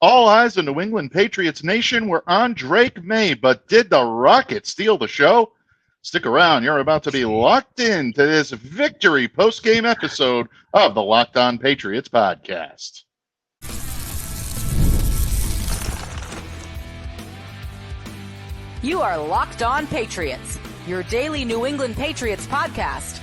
All eyes on New England Patriots Nation were on Drake Maye, but did the Rockets steal the show? Stick around. You're about to be locked in to this victory post-game episode of the Locked On Patriots podcast. You are Locked On Patriots, your daily New England Patriots podcast.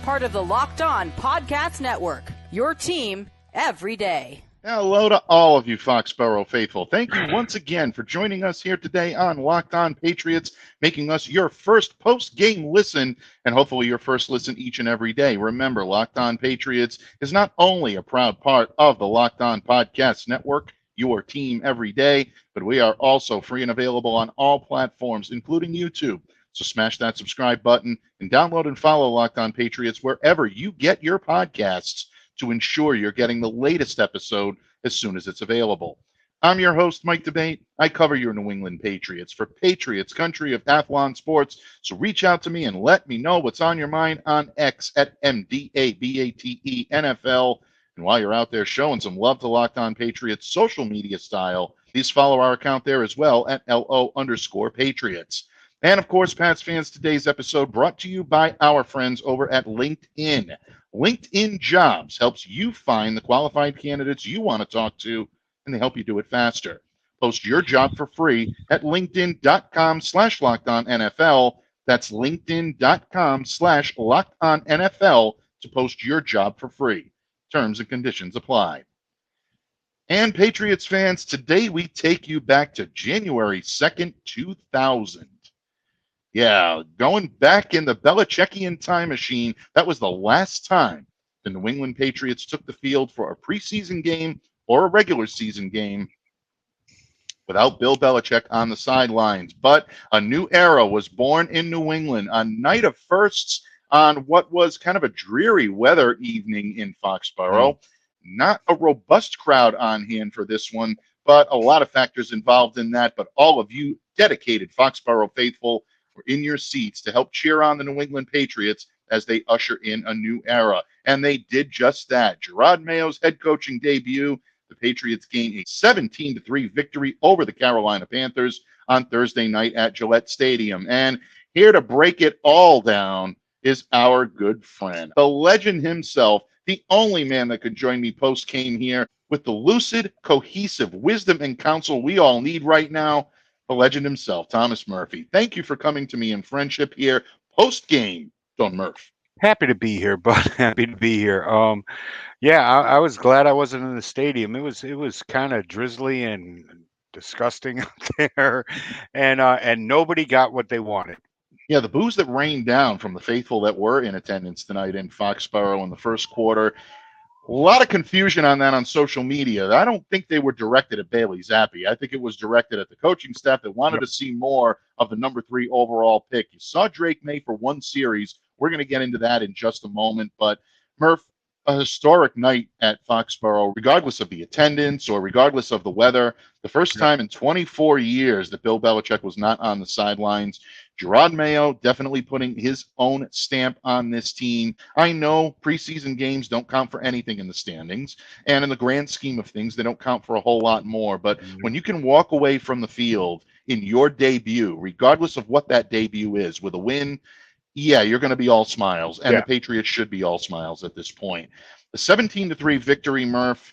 Part of the Locked On Podcast Network, your team every day. Hello to all of you Foxborough faithful. Thank you once again for joining us here today on Locked On Patriots, making us your first post-game listen, and hopefully your first listen each and every day. Remember, Locked On Patriots is not only a proud part of the Locked On Podcast Network, your team every day, but we are also free and available on all platforms, including YouTube. So smash that subscribe button and download and follow Locked On Patriots wherever you get your podcasts, to ensure you're getting the latest episode as soon as it's available. I'm your host, Mike Debate. I cover your New England Patriots for Patriots Country of Athlon Sports. So reach out to me and let me know what's on your mind on X at MDABATE NFL. And while you're out there showing some love to Locked On Patriots social media style, please follow our account there as well at LO_Patriots. And of course, Pats fans, today's episode brought to you by our friends over at LinkedIn. LinkedIn Jobs helps you find the qualified candidates you want to talk to, and they help you do it faster. Post your job for free at linkedin.com/LockedOnNFL. That's linkedin.com/LockedOnNFL to post your job for free. Terms and conditions apply. And Patriots fans, today we take you back to January 2nd, 2000. Yeah, going back in the Belichickian time machine, that was the last time the New England Patriots took the field for a preseason game or a regular season game without Bill Belichick on the sidelines. But a new era was born in New England, a night of firsts on what was kind of a dreary weather evening in Foxborough. Not a robust crowd on hand for this one, but a lot of factors involved in that. But all of you dedicated Foxborough faithful were in your seats to help cheer on the New England Patriots as they usher in a new era. And they did just that. Jerod Mayo's head coaching debut, the Patriots gained a 17-3 victory over the Carolina Panthers on Thursday night at Gillette Stadium. And here to break it all down is our good friend, the legend himself, the only man that could join me post-game here with the lucid, cohesive wisdom and counsel we all need right now, the legend himself, Thomas Murphy. Thank you for coming to me in friendship here post-game, Don Murph. Happy to be here, bud. Happy to be here. I was glad I wasn't in the stadium. It was kind of drizzly and disgusting out there, and nobody got what they wanted. Yeah, the boos that rained down from the faithful that were in attendance tonight in Foxborough in the first quarter. A lot of confusion on that on social media. I don't think they were directed at Bailey Zappe. I think it was directed at the coaching staff that wanted to see more of the number 3 overall pick. You saw Drake Maye for one series. We're going to get into that in just a moment. But, Murph, a historic night at Foxborough, regardless of the attendance or regardless of the weather. The first time in 24 years that Bill Belichick was not on the sidelines. Jerod Mayo definitely putting his own stamp on this team. I know preseason games don't count for anything in the standings, and in the grand scheme of things, they don't count for a whole lot more. But when you can walk away from the field in your debut, regardless of what that debut is, with a win, yeah, you're going to be all smiles, and the Patriots should be all smiles at this point. The 17-3 victory, Murph,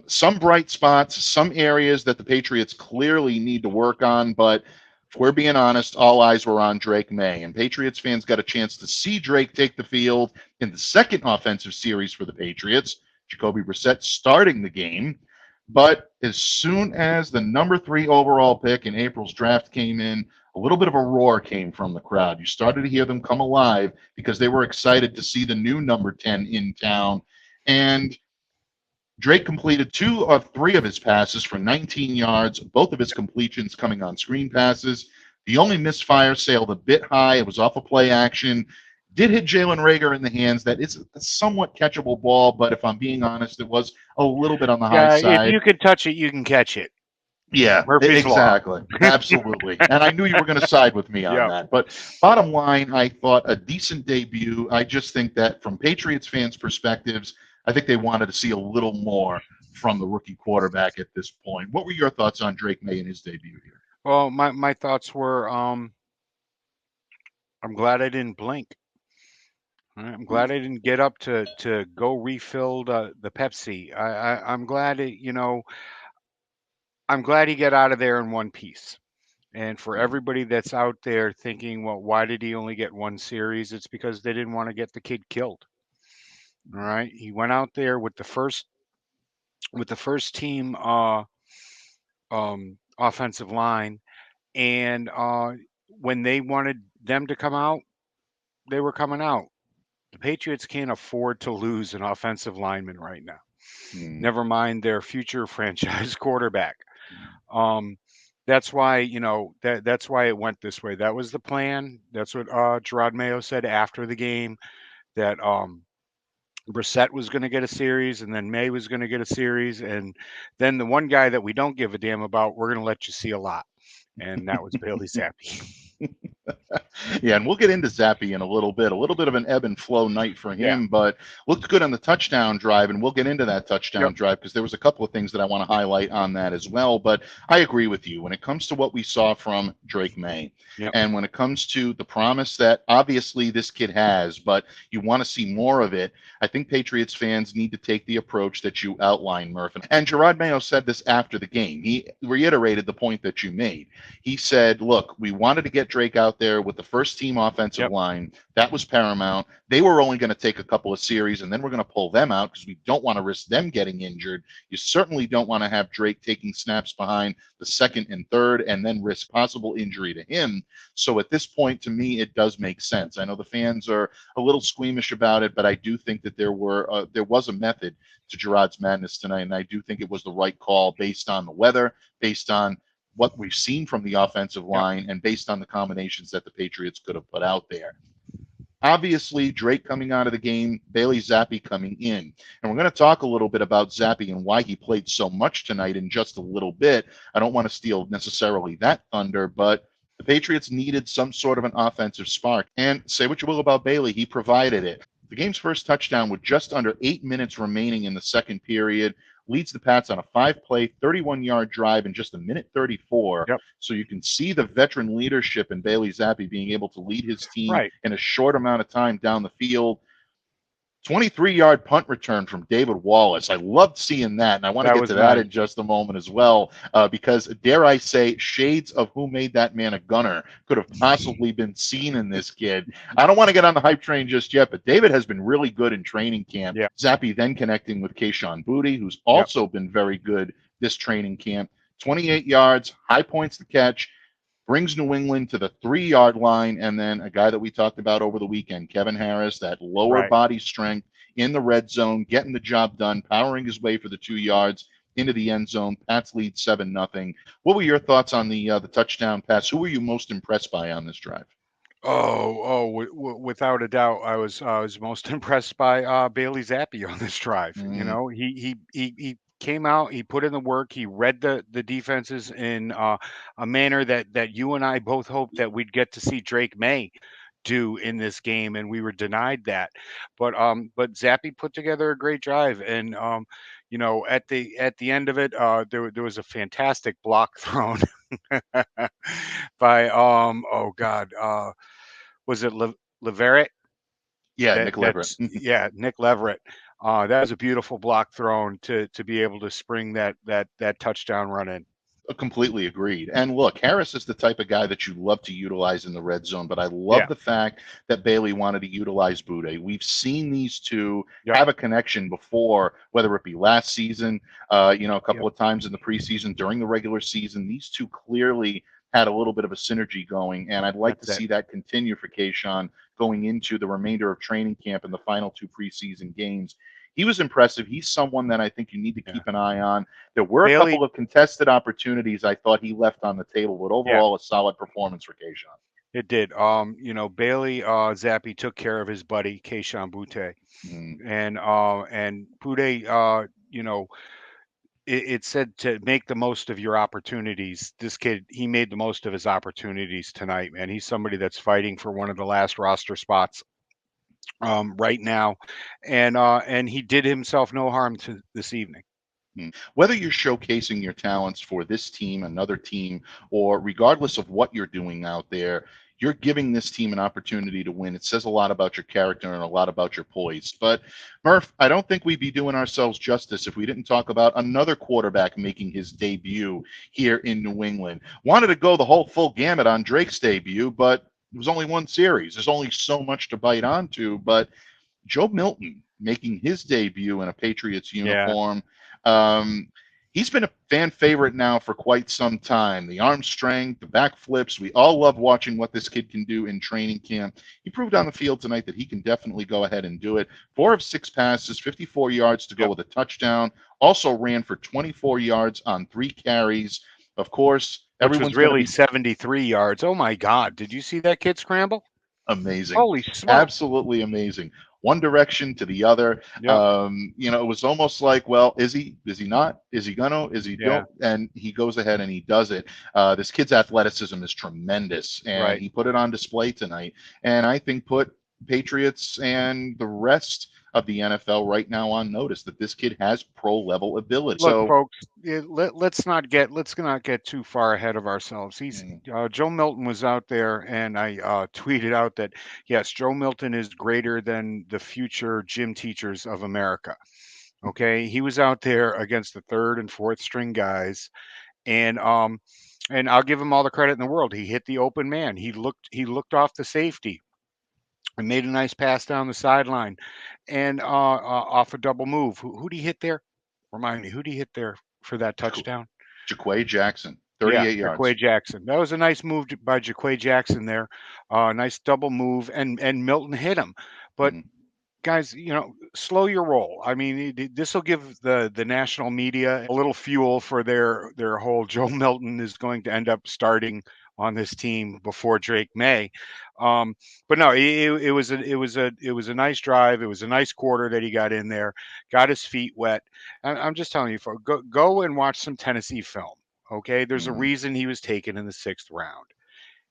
some bright spots, some areas that the Patriots clearly need to work on, but if we're being honest, all eyes were on Drake Maye, and Patriots fans got a chance to see Drake take the field in the second offensive series for the Patriots. Jacoby Brissett starting the game, but as soon as the number 3 overall pick in April's draft came in, a little bit of a roar came from the crowd. You started to hear them come alive because they were excited to see the new number 10 in town, and Drake completed 2 of 3 of his passes for 19 yards, both of his completions coming on screen passes. The only misfire sailed a bit high. It was off a play action. Did hit Jalen Reagor in the hands. That is a somewhat catchable ball, but if I'm being honest, it was a little bit on the high side. If you can touch it, you can catch it. Yeah, exactly. Absolutely. And I knew you were going to side with me on that. But bottom line, I thought a decent debut. I just think that from Patriots fans' perspectives, I think they wanted to see a little more from the rookie quarterback at this point. What were your thoughts on Drake Maye and his debut here? Well, my thoughts were, I'm glad I didn't blink. I'm glad I didn't get up to go refill the Pepsi. I'm glad I'm glad he got out of there in one piece. And for everybody that's out there thinking, well, why did he only get one series? It's because they didn't want to get the kid killed. All right. He went out there with the first team offensive line, and when they wanted them to come out, they were coming out. The Patriots can't afford to lose an offensive lineman right now. Never mind their future franchise quarterback. That's why that's why it went this way. That was the plan. That's what Gerard Mayo said after the game, that Brissett was going to get a series, and then May was going to get a series, and then the one guy that we don't give a damn about, we're going to let you see a lot, and that was Bailey Zappe. Yeah, and we'll get into Zappe in a little bit of an ebb and flow night for him, but looked good on the touchdown drive, and we'll get into that touchdown drive because there was a couple of things that I want to highlight on that as well. But I agree with you when it comes to what we saw from Drake Maye, and when it comes to the promise that obviously this kid has, but you want to see more of it. I think Patriots fans need to take the approach that you outlined, Murph. And Gerard Mayo said this after the game. He reiterated the point that you made. He said, look, we wanted to get Drake out there with the first team offensive line. That was paramount. They were only going to take a couple of series, and then we're going to pull them out because we don't want to risk them getting injured. You certainly don't want to have Drake taking snaps behind the second and third and then risk possible injury to him. So at this point, to me, it does make sense. I know the fans are a little squeamish about it, but I do think that there was a method to Gerard's madness tonight, and I do think it was the right call based on the weather, based on what we've seen from the offensive line, and based on the combinations that the Patriots could have put out there. Obviously, Drake coming out of the game, Bailey Zappe coming in. And we're going to talk a little bit about Zappe and why he played so much tonight in just a little bit. I don't want to steal necessarily that thunder, but the Patriots needed some sort of an offensive spark. And say what you will about Bailey, he provided it. The game's first touchdown with just under 8 minutes remaining in the second period leads the Pats on a 5-play, 31-yard drive in just a minute 34. So you can see the veteran leadership in Bailey Zappe being able to lead his team in a short amount of time down the field. 23-yard punt return from David Wallace. I loved seeing that, and I want to get to that in just a moment as well, because, dare I say, shades of who made that man a gunner could have possibly been seen in this kid. I don't want to get on the hype train just yet, but David has been really good in training camp. Zappe then connecting with Kayshon Boutte, who's also been very good this training camp. 28 yards, high points to catch, brings New England to the 3-yard line, and then a guy that we talked about over the weekend, Kevin Harris, that lower body strength in the red zone, getting the job done, powering his way for the 2 yards into the end zone. Pats lead 7-0. What were your thoughts on the touchdown pass? Who were you most impressed by on this drive? Without a doubt, I was most impressed by Bailey Zappe on this drive. You know, he came out, he put in the work, he read the defenses in a manner that you and I both hoped that we'd get to see Drake Maye do in this game, and we were denied that. But Zappe put together a great drive, and you know, at the end of it, there was a fantastic block thrown by was it Leverett? Yeah, Nick Leverett. Nick Leverett. That was a beautiful block thrown to be able to spring that touchdown run in. Completely agreed. And look, Harris is the type of guy that you love to utilize in the red zone, but I love the fact that Bailey wanted to utilize Boutte. We've seen these two have a connection before, whether it be last season, a couple of times in the preseason, during the regular season. These two clearly had a little bit of a synergy going, and I'd like to see that continue for Kayshon going into the remainder of training camp and the final 2 preseason games. He was impressive. He's someone that I think you need to keep an eye on. There were a couple of contested opportunities I thought he left on the table, but overall a solid performance for Kayshon. It did. Bailey Zappe took care of his buddy Kayshon Boutte, and Boutte, it said to make the most of your opportunities. This kid, he made the most of his opportunities tonight, man. He's somebody that's fighting for one of the last roster spots right now, and he did himself no harm this evening. Whether you're showcasing your talents for this team, another team, or regardless of what you're doing out there, you're giving this team an opportunity to win. It says a lot about your character and a lot about your poise. But Murph, I don't think we'd be doing ourselves justice if we didn't talk about another quarterback making his debut here in New England. Wanted to go the whole full gamut on Drake's debut, but it was only one series. There's only so much to bite onto. But Joe Milton making his debut in a Patriots Yeah, uniform. Um, he's been a fan favorite now for quite some time. The arm strength, the back flips, we all love watching what this kid can do in training camp. He proved on the field tonight that he can definitely go ahead and do it. 4 of 6 passes, 54 yards to go yep. with a touchdown. Also ran for 24 yards on 3 carries. Of course, Which was everyone's going to really be 73 yards. Oh my God. Did you see that kid scramble? amazing. Holy smoke. Absolutely amazing. One direction to the other. Yep. It was almost like, well, is he? Is he not? Is he gonna? Is he Yeah. don't? And he goes ahead and he does it. This kid's athleticism is tremendous, and Right. he put it on display tonight. And I think put Patriots and the rest of the NFL right now on notice that this kid has pro level ability. Look, So, folks, let's not get too far ahead of ourselves. mm, Joe Milton was out there, and I tweeted out that yes, Joe Milton is greater than the future gym teachers of America. Okay, he was out there against the third and fourth string guys, and I'll give him all the credit in the world. He hit the open man. He looked off the safety and made a nice pass down the sideline, and off a double move. Who'd he hit there? Remind me, who'd he hit there for that touchdown? Jaquay Jackson, Yeah, 38 yards. Jaquay Jackson. That was a nice move by Jaquay Jackson there. Nice double move, and Milton hit him. But Mhm. guys, slow your roll. I mean, this will give the national media a little fuel for their whole Joe Milton is going to end up starting on this team before Drake May. But no, it was a nice drive. It was a nice quarter that he got in there, got his feet wet. I'm just telling you, folks, go and watch some Tennessee film. Okay, there's a Mhm. reason he was taken in the 6th round,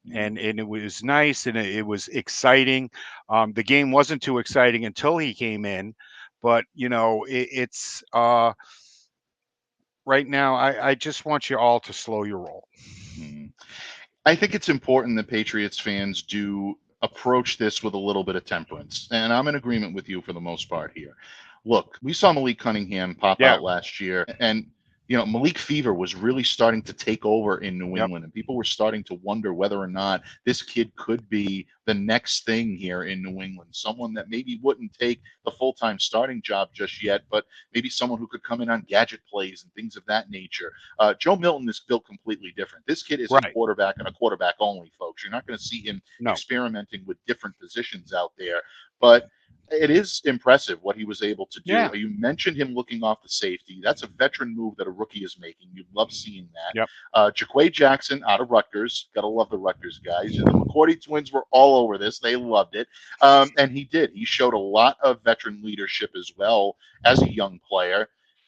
Mhm. and it was nice, and it was exciting. The game wasn't too exciting until he came in, but it's right now. I just want you all to slow your roll. Mhm. I think it's important that Patriots fans do approach this with a little bit of temperance. And I'm in agreement with you for the most part here. Look, we saw Malik Cunningham pop Yeah. out last year, and Malik fever was really starting to take over in New Yep. England, and people were starting to wonder whether or not this kid could be the next thing here in New England. Someone that maybe wouldn't take the full-time starting job just yet, but maybe someone who could come in on gadget plays and things of that nature. Joe Milton is built completely different. This kid is a Right. quarterback and a quarterback only, folks. You're not going to see him No. experimenting with different positions out there, but it is impressive what he was able to do. Yeah. You mentioned him looking off the safety. That's a veteran move that a rookie is making. You'd love seeing that. Yep. Jaquay Jackson out of Rutgers. Gotta love the Rutgers guys. And the McCourty twins were all over this. They loved it. And he did. He showed a lot of veteran leadership as well as a young player,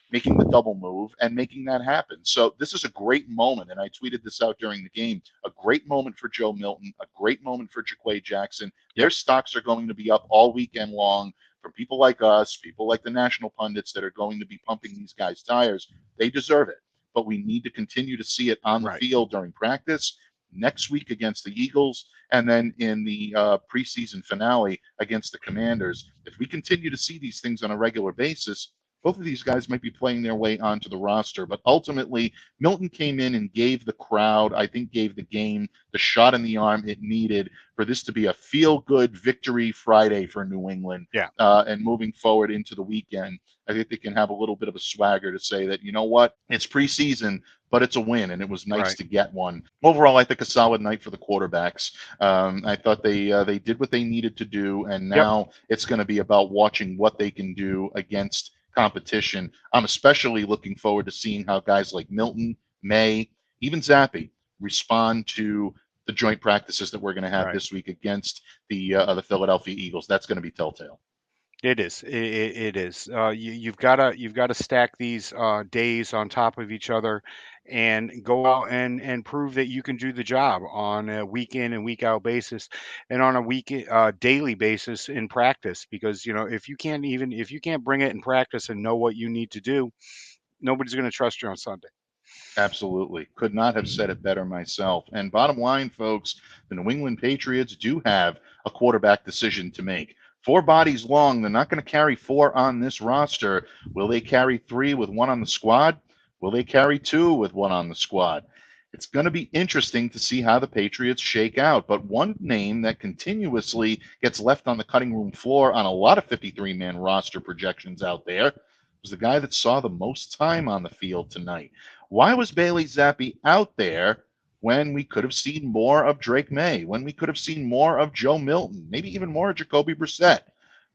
making the double move and making that happen. So this is a great moment, and I tweeted this out during the game. A great moment for Joe Milton, a great moment for Jaquay Jackson. Their Yep. stocks are going to be up all weekend long from people like us, people like the national pundits that are going to be pumping these guys' tires. They deserve it, but we need to continue to see it on the Right. field during practice next week against the Eagles, and then in the preseason finale against the Commanders. If we continue to see these things on a regular basis, both of these guys might be playing their way onto the roster. But ultimately, Milton came in and gave the crowd, I think, gave the game the shot in the arm it needed for this to be a feel-good victory Friday for New England. Yeah. And moving forward into the weekend, I think they can have a little bit of a swagger to say that, you know what, it's preseason, but it's a win, and it was nice Right. to get one. Overall, I think a solid night for the quarterbacks. I thought they did what they needed to do, and Yep. now it's going to be about watching what they can do against competition. I'm especially looking forward to seeing how guys like Milton, Maye, even Zappe respond to the joint practices that we're going to have Right. this week against the Philadelphia Eagles. That's going to be telltale. It is. It is. You've got to stack these days on top of each other, and go out and prove that you can do the job on a week in and week out basis, and on a daily basis in practice. Because if you can't bring it in practice and know what you need to do, nobody's going to trust you on Sunday. Absolutely. Could not have said it better myself. And bottom line, folks, the New England Patriots do have a quarterback decision to make. 4 bodies long. They're not going to carry 4 on this roster. Will they carry 3 with 1 on the squad? Will they carry 2 with 1 on the squad? It's going to be interesting to see how the Patriots shake out. But one name that continuously gets left on the cutting room floor on a lot of 53-man roster projections out there was the guy that saw the most time on the field tonight. Why was Bailey Zappe out there when we could have seen more of Drake Maye, when we could have seen more of Joe Milton, maybe even more of Jacoby Brissett?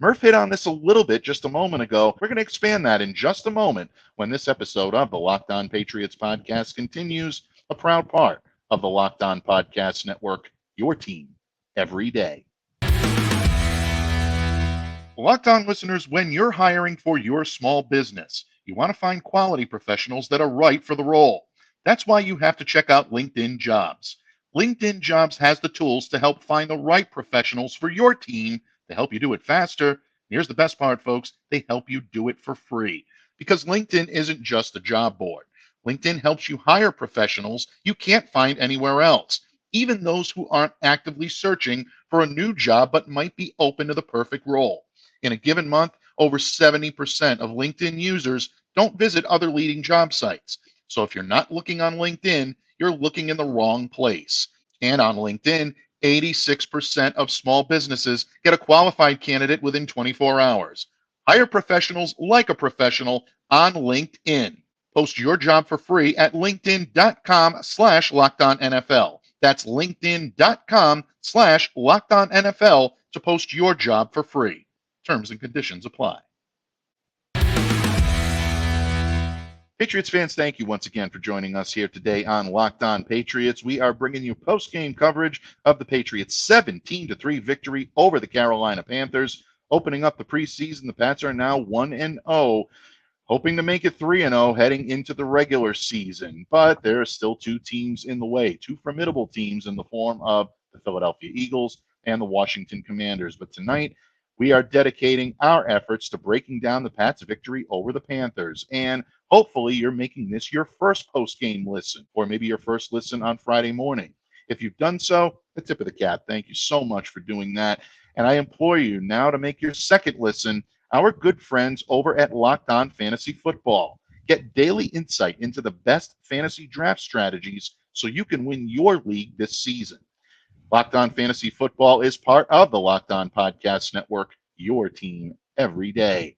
Murph hit on this a little bit just a moment ago. We're going to expand that in just a moment when this episode of the Locked On Patriots podcast continues, a proud part of the Locked On Podcast Network, your team every day. Locked On listeners, when you're hiring for your small business, you want to find quality professionals that are right for the role. That's why you have to check out LinkedIn Jobs. LinkedIn Jobs has the tools to help find the right professionals for your team to help you do it faster. Here's the best part, folks. They help you do it for free because LinkedIn isn't just a job board. LinkedIn helps you hire professionals you can't find anywhere else, even those who aren't actively searching for a new job but might be open to the perfect role. In a given month, over 70% of LinkedIn users don't visit other leading job sites. So if you're not looking on LinkedIn, you're looking in the wrong place. And on LinkedIn, 86% of small businesses get a qualified candidate within 24 hours. Hire professionals like a professional on LinkedIn. Post your job for free at linkedin.com/LockedOnNFL. That's linkedin.com/LockedOnNFL to post your job for free. Terms and conditions apply. Patriots fans, thank you once again for joining us here today on Locked On Patriots. We are bringing you post-game coverage of the Patriots' 17-3 victory over the Carolina Panthers. Opening up the preseason, the Pats are now 1-0, hoping to make it 3-0 heading into the regular season. But there are still 2 teams in the way, 2 formidable teams in the form of the Philadelphia Eagles and the Washington Commanders. But tonight, we are dedicating our efforts to breaking down the Pats' victory over the Panthers. And hopefully you're making this your first post-game listen, or maybe your first listen on Friday morning. If you've done so, the tip of the cap. Thank you so much for doing that. And I implore you now to make your second listen our good friends over at Locked On Fantasy Football. Get daily insight into the best fantasy draft strategies so you can win your league this season. Locked On Fantasy Football is part of the Locked On Podcast Network, your team every day.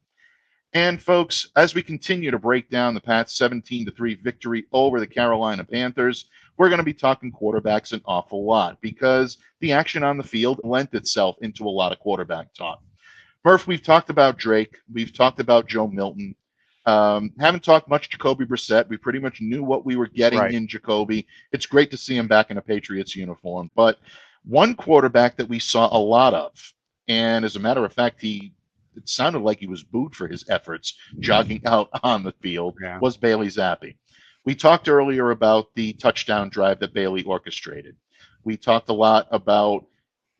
And folks, as we continue to break down the Pats' 17-3 victory over the Carolina Panthers, we're going to be talking quarterbacks an awful lot because the action on the field lent itself into a lot of quarterback talk. Murph, we've talked about Drake. We've talked about Joe Milton. Haven't talked much Jacoby Brissett. We pretty much knew what we were getting in Jacoby. It's great to see him back in a Patriots uniform. But one quarterback that we saw a lot of, and as a matter of fact, it sounded like he was booed for his efforts jogging out on the field, was Bailey Zappe. We talked earlier about the touchdown drive that Bailey orchestrated. We talked a lot about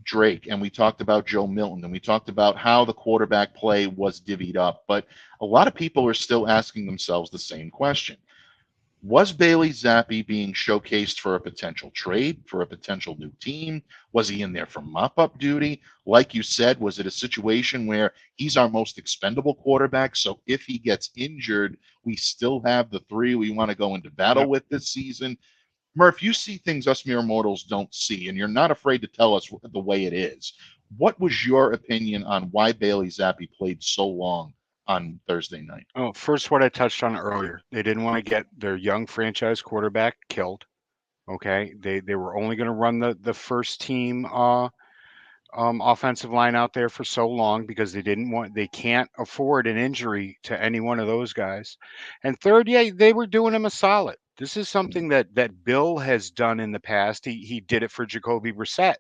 Drake, and we talked about Joe Milton, and we talked about how the quarterback play was divvied up. But a lot of people are still asking themselves the same question. Was Bailey Zappe being showcased for a potential trade, for a potential new team? Was he in there for mop-up duty? Like you said, was it a situation where he's our most expendable quarterback, so if he gets injured, we still have the 3 we want to go into battle with this season? Murph, you see things us mere mortals don't see, and you're not afraid to tell us the way it is. What was your opinion on why Bailey Zappe played so long on Thursday night? Oh, first, what I touched on earlier, they didn't want to get their young franchise quarterback killed. Okay, they were only going to run the first team offensive line out there for so long because they can't afford an injury to any one of those guys. And third, they were doing him a solid. This is something that Bill has done in the past. He did it for Jacoby Brissett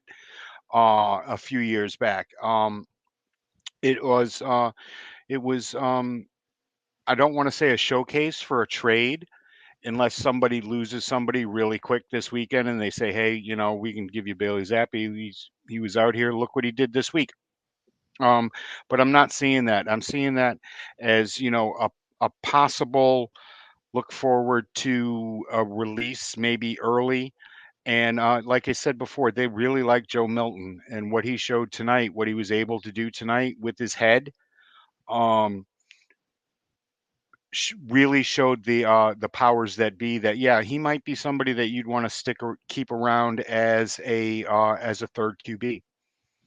a few years back. It was I don't want to say a showcase for a trade unless somebody loses somebody really quick this weekend and they say, hey, we can give you Bailey Zappe. He was out here. Look what he did this week. But I'm not seeing that. I'm seeing that as, a possible Look forward to a release maybe early. And like I said before, they really like Joe Milton and what he showed tonight, what he was able to do tonight with his head. Um, really showed the powers that be that yeah, he might be somebody that you'd want to stick or keep around as a third QB.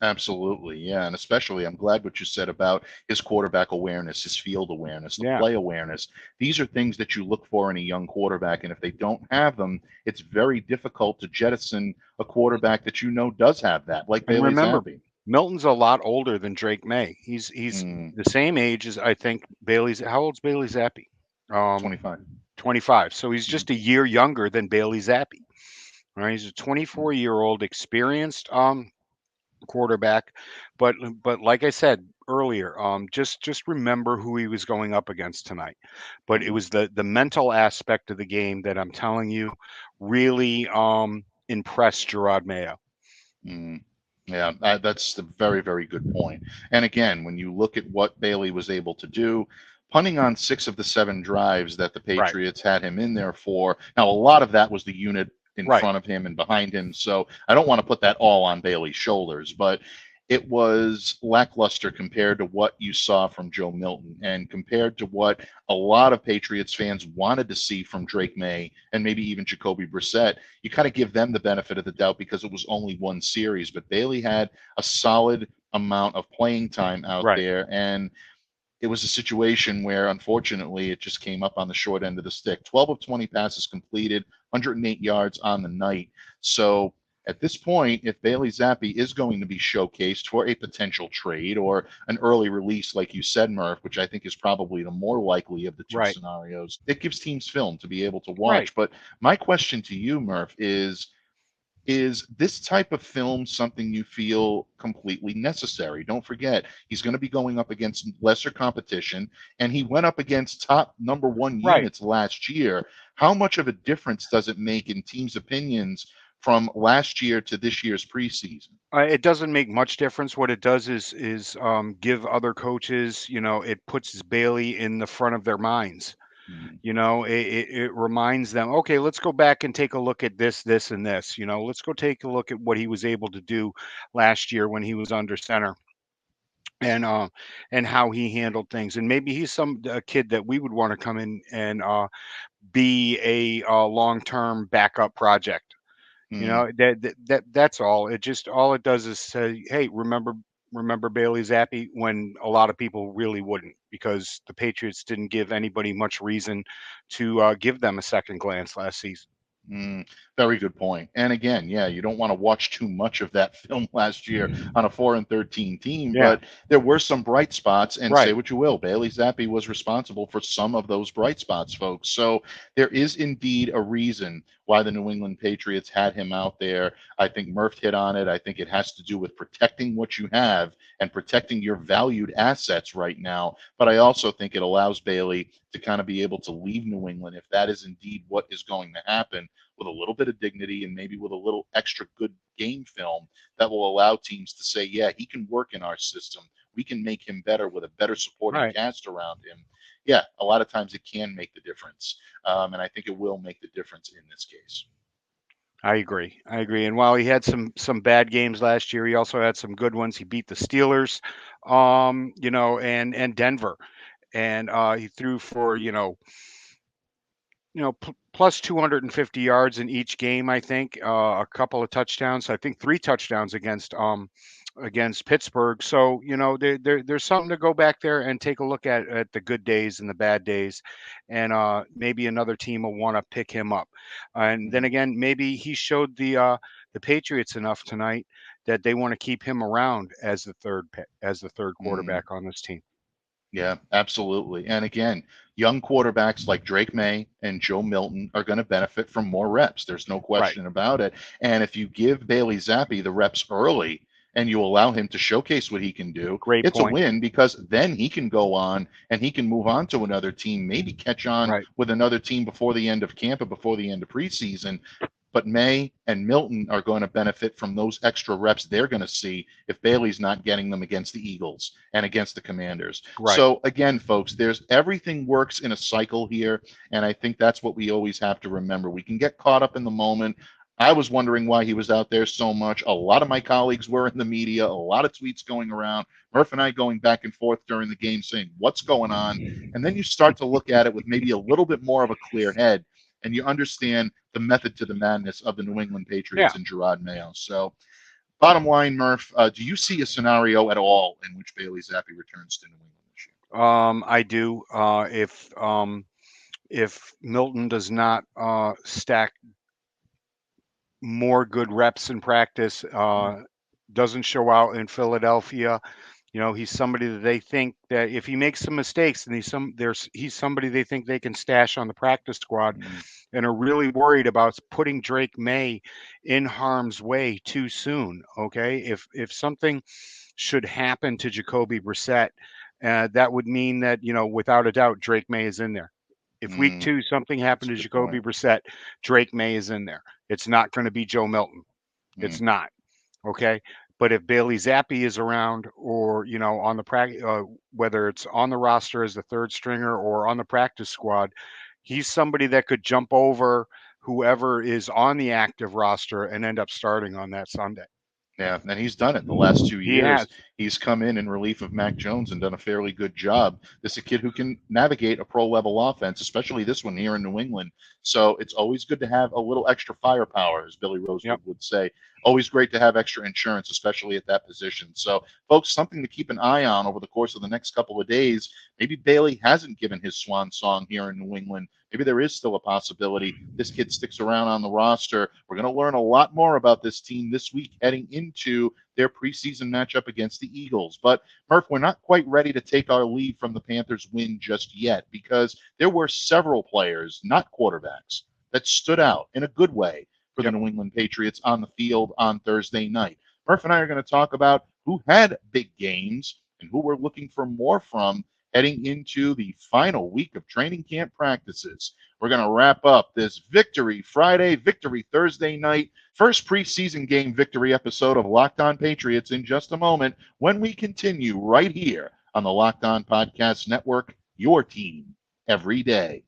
Absolutely, yeah, and especially I'm glad what you said about his quarterback awareness, his field awareness, the Yeah, play awareness. These are things that you look for in a young quarterback, and if they don't have them, it's very difficult to jettison a quarterback that you know does have that, like and Bailey remember, Zappe. Milton's a lot older than Drake May. He's Mm, the same age as I think Bailey's. How old's Bailey Zappi? 25. 25. So he's Mm, just a year younger than Bailey Zappi. Right? He's a 24-year-old experienced quarterback, but like I said earlier, just remember who he was going up against tonight. But it mhm. was the mental aspect of the game that I'm telling you really impressed Gerard Mayo. Mm, yeah, that's a very, very good point. And again, when you look at what Bailey was able to do, punting on 6 of the 7 drives that the Right, Patriots had him in there for, now a lot of that was the unit in right, front of him and behind him. So I don't want to put that all on Bailey's shoulders, but it was lackluster compared to what you saw from Joe Milton and compared to what a lot of Patriots fans wanted to see from Drake May and maybe even Jacoby Brissett. You kind of give them the benefit of the doubt because it was only one series, but Bailey had a solid amount of playing time out right. there, and it was a situation where unfortunately it just came up on the short end of the stick. 12 of 20 passes completed, 108 yards on the night. So at this point, if Bailey Zappi is going to be showcased for a potential trade or an early release, like you said, Murph, which I think is probably the more likely of the two Right, scenarios, it gives teams film to be able to right. watch. But my question to you, Murph, is this type of film something you feel completely necessary? Don't forget, he's going to be going up against lesser competition, and he went up against top number one Right. units last year. How much of a difference does it make in teams' opinions from last year to this year's preseason? It doesn't make much difference. What it does is give other coaches, it puts Bailey in the front of their minds. Mm, It reminds them, okay, let's go back and take a look at this, and this. Let's go take a look at what he was able to do last year when he was under center, and how he handled things. And maybe he's a kid that we would want to come in and be a long-term backup project. mm, That's all. All it does is say, hey, remember Bailey Zappi, when a lot of people really wouldn't, because the Patriots didn't give anybody much reason to give them a second glance last season. mm. Very good point. And again, yeah, you don't want to watch too much of that film last year on a 4-13 team, Yeah, but there were some bright spots. And say right. what you will, Bailey Zappi was responsible for some of those bright spots, folks. So there is indeed a reason why the New England Patriots had him out there. I think Murph hit on it. I think it has to do with protecting what you have and protecting your valued assets right now. But I also think it allows Bailey to kind of be able to leave New England if that is indeed what is going to happen, with a little bit of dignity and maybe with a little extra good game film that will allow teams to say, yeah, he can work in our system. We can make him better with a better supporting Right. cast around him. Yeah, a lot of times it can make the difference. And I think it will make the difference in this case. I agree. I agree. And while he had some bad games last year, he also had some good ones. He beat the Steelers, and Denver, and he threw for plus 250 yards in each game. I think a couple of touchdowns. I think 3 touchdowns against Pittsburgh. So there's something to go back there and take a look at the good days and the bad days, and maybe another team will want to pick him up. And then Mhm. again, maybe he showed the Patriots enough tonight that they want to keep him around as the third Mm. quarterback on this team. Yeah, absolutely. And again, young quarterbacks like Drake May and Joe Milton are going to benefit from more reps. There's no Right. question about it. And if you give Bailey Zappi the reps early and you allow him to showcase what he can do, Great it's a point. win because then he can go on and he can move on to another team, maybe catch on Right. with another team before the end of camp or before the end of preseason. but Maye and Milton are going to benefit from those extra reps they're going to see if Bailey's not getting them against the Eagles and against the Commanders. Right. So again, folks, there's everything works in a cycle here, and I think that's what we always have to remember. We can get caught up in the moment. I was wondering why he was out there so much. A lot of my colleagues were in the media, a lot of tweets going around. Murph and I going back and forth during the game saying, what's going on? And then you start to look at it with maybe a little bit more of a clear head, and you understand the method to the madness of the New England Patriots and Gerard Mayo. So bottom line, Murph, do you see a scenario at all in which Bailey Zappe returns to New England this year? I do. If Milton does not stack more good reps in practice, doesn't show out in Philadelphia, he's somebody that they think that if he makes some mistakes, and he's somebody they think they can stash on the practice squad, and are really worried about putting Drake Maye in harm's way too soon. Okay, if something should happen to Jacoby Brissett, that would mean that without a doubt Drake Maye is in there. If week 2 something happened to Jacoby Brissett, Drake Maye is in there. It's not going to be Joe Milton. It's not. Okay. But if Bailey Zappe is around, or on the whether it's on the roster as the third stringer or on the practice squad, he's somebody that could jump over whoever is on the active roster and end up starting on that Sunday. Yeah, and he's done it the last 2 years. He has. He's come in relief of Mac Jones and done a fairly good job. This is a kid who can navigate a pro-level offense, especially this one here in New England. So it's always good to have a little extra firepower, as Billy Rosewood would say. Always great to have extra insurance, especially at that position. So, folks, something to keep an eye on over the course of the next couple of days. Maybe Bailey hasn't given his swan song here in New England. Maybe there is still a possibility this kid sticks around on the roster. We're going to learn a lot more about this team this week heading into their preseason matchup against the Eagles. But, Murph, we're not quite ready to take our lead from the Panthers' win just yet, because there were several players, not quarterbacks, that stood out in a good way for the New England Patriots on the field on Thursday night. Murph and I are going to talk about who had big games and who we're looking for more from heading into the final week of training camp practices. We're going to wrap up this Victory Friday, Victory Thursday night, first preseason game victory episode of Locked On Patriots in just a moment, when we continue right here on the Locked On Podcast Network, your team every day.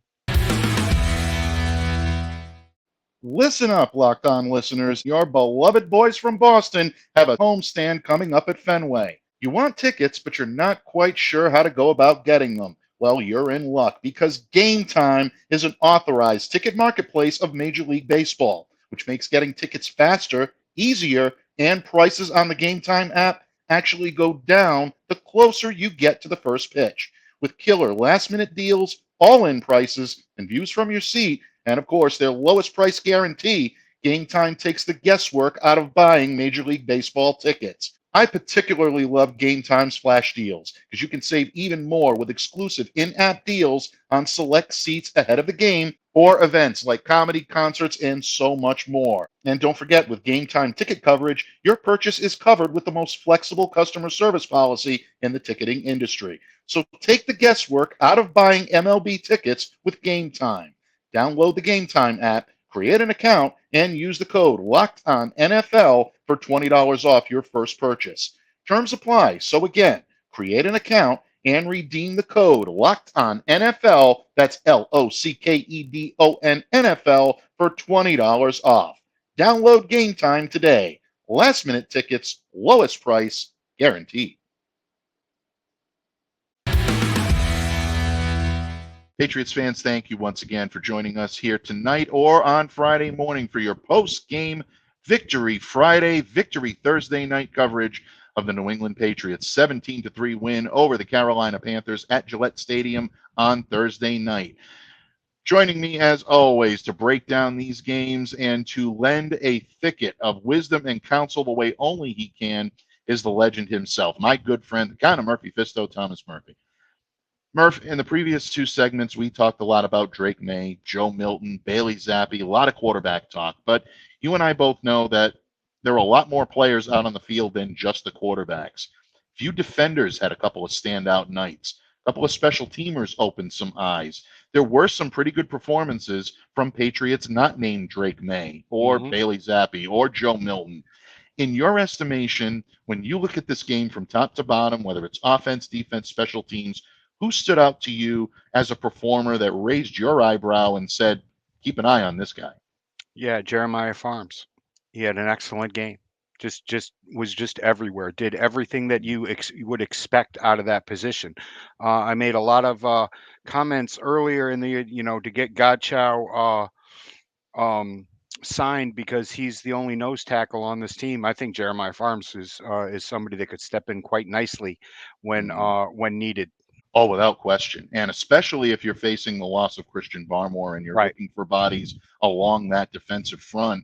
Listen up, Locked On listeners. Your beloved boys from Boston have a homestand coming up at Fenway. You want tickets, but you're not quite sure how to go about getting them. Well, you're in luck, because Game Time is an authorized ticket marketplace of Major League Baseball, which makes getting tickets faster, easier, and prices on the Game Time app actually go down the closer you get to the first pitch. With killer last-minute deals, all-in prices, and views from your seat, and of course their lowest price guarantee, Game Time takes the guesswork out of buying Major League Baseball tickets. I particularly love Game Time's flash deals, because you can save even more with exclusive in-app deals on select seats ahead of the game, or events like comedy, concerts, and so much more. And don't forget, with Game Time ticket coverage, your purchase is covered with the most flexible customer service policy in the ticketing industry. So take the guesswork out of buying MLB tickets with Game Time. Download the Game Time app, create an account, and use the code LOCKEDONNFL for $20 off your first purchase. Terms apply. So again, create an account and redeem the code LOCKEDONNFL, that's LOCKEDON NFL, for $20 off. Download Game Time today. Last minute tickets, lowest price, guaranteed. Patriots fans, thank you once again for joining us here tonight or on Friday morning for your post-game Victory Friday, Victory Thursday night coverage of the New England Patriots' 17-3 win over the Carolina Panthers at Gillette Stadium on Thursday night. Joining me, as always, to break down these games and to lend a thicket of wisdom and counsel the way only he can is the legend himself, my good friend, the kind of Murphy Fisto, Thomas Murphy. Murph, in the previous 2 segments, we talked a lot about Drake Maye, Joe Milton, Bailey Zappe, a lot of quarterback talk. But you and I both know that there are a lot more players out on the field than just the quarterbacks. Few defenders had a couple of standout nights. A couple of special teamers opened some eyes. there were some pretty good performances from Patriots not named Drake Maye or Bailey Zappe or Joe Milton. In your estimation, when you look at this game from top to bottom, whether it's offense, defense, special teams, who stood out to you as a performer that raised your eyebrow and said, keep an eye on this guy? Yeah, Jeremiah Farms. He had an excellent game. Just was just everywhere. Did everything that you would expect out of that position. I made a lot of comments earlier in the to get Godchow signed because he's the only nose tackle on this team. I think Jeremiah Farms is somebody that could step in quite nicely when needed. Oh, without question. And especially if you're facing the loss of Christian Barmore and you're Right. looking for bodies along that defensive front,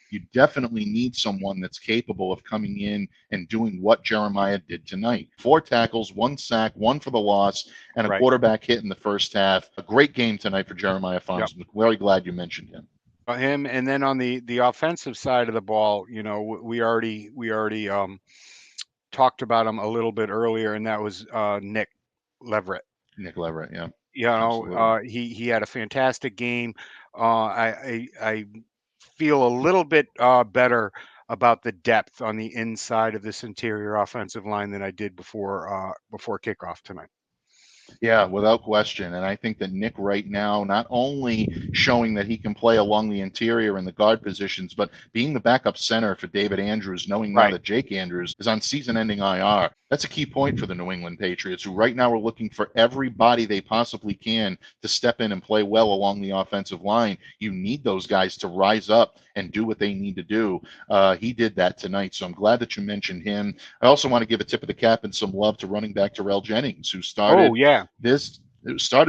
you definitely need someone that's capable of coming in and doing what Jeremiah did tonight. 4 tackles, 1 sack, 1 for the loss, and a Right. quarterback hit in the first half. A great game tonight for Jeremiah Farms. Yep. I'm very glad you mentioned him. Him, and then on the offensive side of the ball, we already talked about him a little bit earlier, and that was Nick Leverett. Nick Leverett, yeah. He had a fantastic game. I feel a little bit better about the depth on the inside of this interior offensive line than I did before kickoff tonight. Yeah, without question. And I think that Nick right now, not only showing that he can play along the interior and the guard positions, but being the backup center for David Andrews, knowing now that Jake Andrews is on season-ending IR. That's a key point for the New England Patriots, who right now are looking for everybody they possibly can to step in and play well along the offensive line. You need those guys to rise up and do what they need to do. He did that tonight, so I'm glad that you mentioned him. I also want to give a tip of the cap and some love to running back Terrell Jennings, who started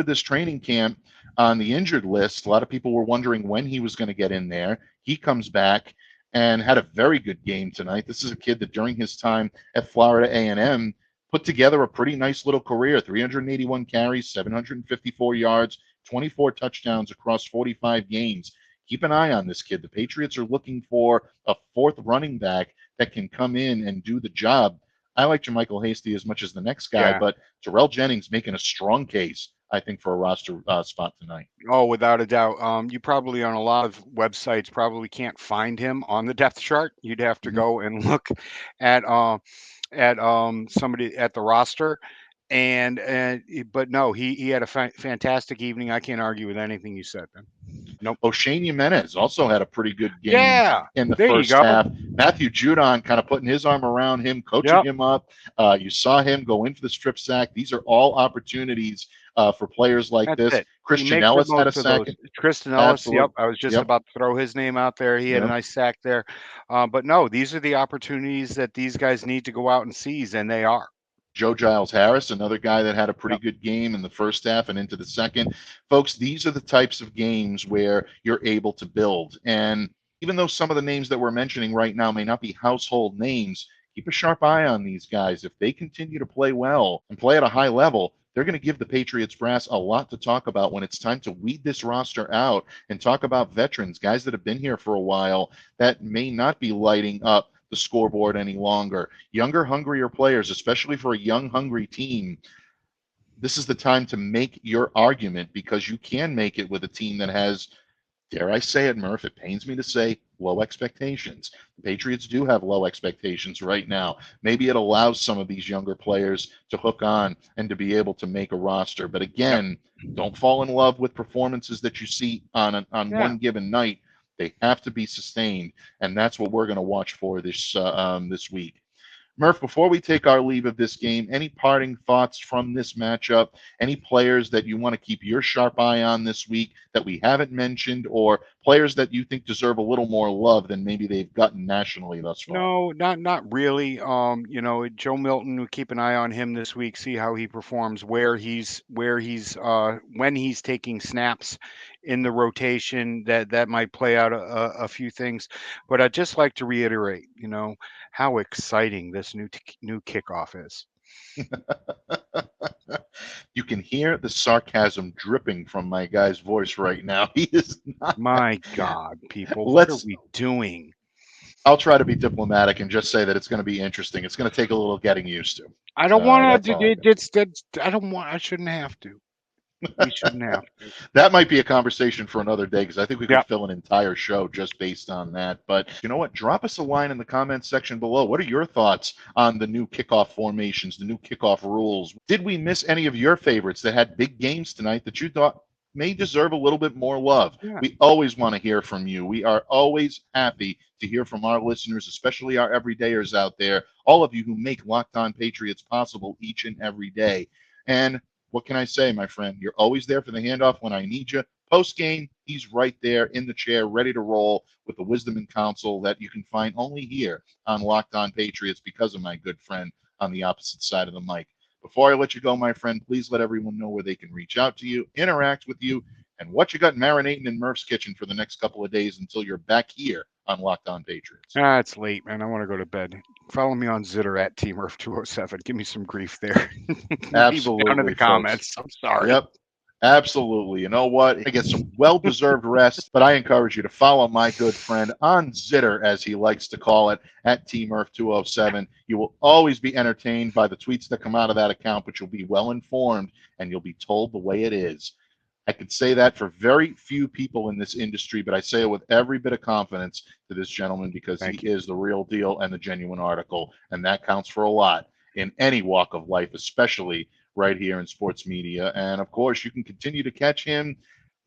this training camp on the injured list. A lot of people were wondering when he was going to get in there. He comes back and had a very good game tonight. This is a kid that during his time at Florida A&M put together a pretty nice little career. 381 carries, 754 yards, 24 touchdowns across 45 games. Keep an eye on this kid. The Patriots are looking for a 4th running back that can come in and do the job. I like JaMychal Hasty as much as the next guy, but Terrell Jennings making a strong case, I think, for a roster spot tonight. Oh, without a doubt. You probably on a lot of websites probably can't find him on the depth chart. You'd have to go and look at somebody at the roster. But no, he had a fantastic evening. I can't argue with anything you said, man. Nope. O'Shane Jimenez also had a pretty good game in the first half. Matthew Judon kind of putting his arm around him, coaching him up. You saw him go into the strip sack. These are all opportunities for players like this. Christian Ellis had a sack. Christian Ellis, I was just about to throw his name out there. He had a nice sack there. But no, these are the opportunities that these guys need to go out and seize, and they are. Joe Giles Harris, another guy that had a pretty good game in the first half and into the second. Folks, these are the types of games where you're able to build. And even though some of the names that we're mentioning right now may not be household names, keep a sharp eye on these guys. If they continue to play well and play at a high level, they're going to give the Patriots brass a lot to talk about when it's time to weed this roster out and talk about veterans, guys that have been here for a while that may not be lighting up the scoreboard any longer. Younger, hungrier players, especially for a young, hungry team. This is the time to make your argument, because you can make it with a team that has, dare I say it, Murph, it pains me to say, low expectations. The Patriots do have low expectations right now. Maybe it allows some of these younger players to hook on and to be able to make a roster. But again, don't fall in love with performances that you see on one given night. They have to be sustained, and that's what we're going to watch for this week. Murph, before we take our leave of this game, any parting thoughts from this matchup? Any players that you want to keep your sharp eye on this week that we haven't mentioned, or players that you think deserve a little more love than maybe they've gotten nationally thus far? No, not really. Joe Milton, we keep an eye on him this week, see how he performs, when he's taking snaps in the rotation. That might play out a few things. But I'd just like to reiterate, how exciting this new kickoff is. You can hear the sarcasm dripping from my guy's voice right now. He is not. My God, people, what are we doing? I'll try to be diplomatic and just say that it's going to be interesting. It's going to take a little getting used to. I don't want to. I shouldn't have to. We shouldn't have to. That might be a conversation for another day because I think we could Yep. fill an entire show just based on that. But you know what? Drop us a line in the comments section below. What are your thoughts on the new kickoff formations, the new kickoff rules? Did we miss any of your favorites that had big games tonight that you thought may deserve a little bit more love? Yeah. We always want to hear from you. We are always happy to hear from our listeners, especially our everydayers out there, all of you who make Locked On Patriots possible each and every day. And what can I say, my friend? You're always there for the handoff when I need you. Post game, he's right there in the chair, ready to roll with the wisdom and counsel that you can find only here on Locked On Patriots because of my good friend on the opposite side of the mic. Before I let you go, my friend, please let everyone know where they can reach out to you, interact with you, and what you got marinating in Murph's kitchen for the next couple of days until you're back here on Locked On Patriots. It's late, man. I want to go to bed. Follow me on Zitter at TMurph207. Give me some grief there. Absolutely. Down in the comments. I'm sorry. Yep. Absolutely. You know what? I get some well-deserved rest, but I encourage you to follow my good friend on Zitter, as he likes to call it, at TMurph207. You will always be entertained by the tweets that come out of that account, but you'll be well-informed and you'll be told the way it is. I could say that for very few people in this industry, but I say it with every bit of confidence to this gentleman because he is the real deal and the genuine article, and that counts for a lot in any walk of life, especially right here in sports media. And of course, you can continue to catch him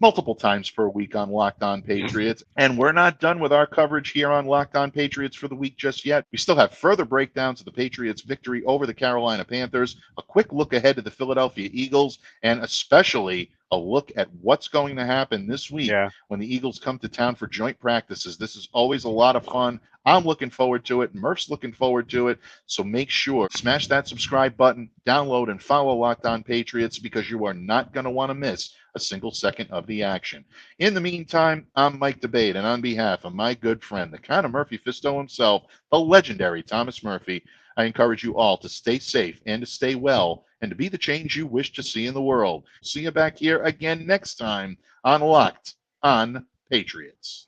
multiple times per week on Locked On Patriots. And we're not done with our coverage here on Locked On Patriots for the week just yet. We still have further breakdowns of the Patriots' victory over the Carolina Panthers, a quick look ahead to the Philadelphia Eagles, and especially a look at what's going to happen this week when the Eagles come to town for joint practices. This is always a lot of fun. I'm looking forward to it. Murph's looking forward to it. So make sure, smash that subscribe button, download and follow Locked On Patriots because you are not going to want to miss a single second of the action. In the meantime, I'm Mike DeBate, and on behalf of my good friend, the kind of Murphy Fisto himself, the legendary Thomas Murphy, I encourage you all to stay safe and to stay well and to be the change you wish to see in the world. See you back here again next time on Locked On Patriots.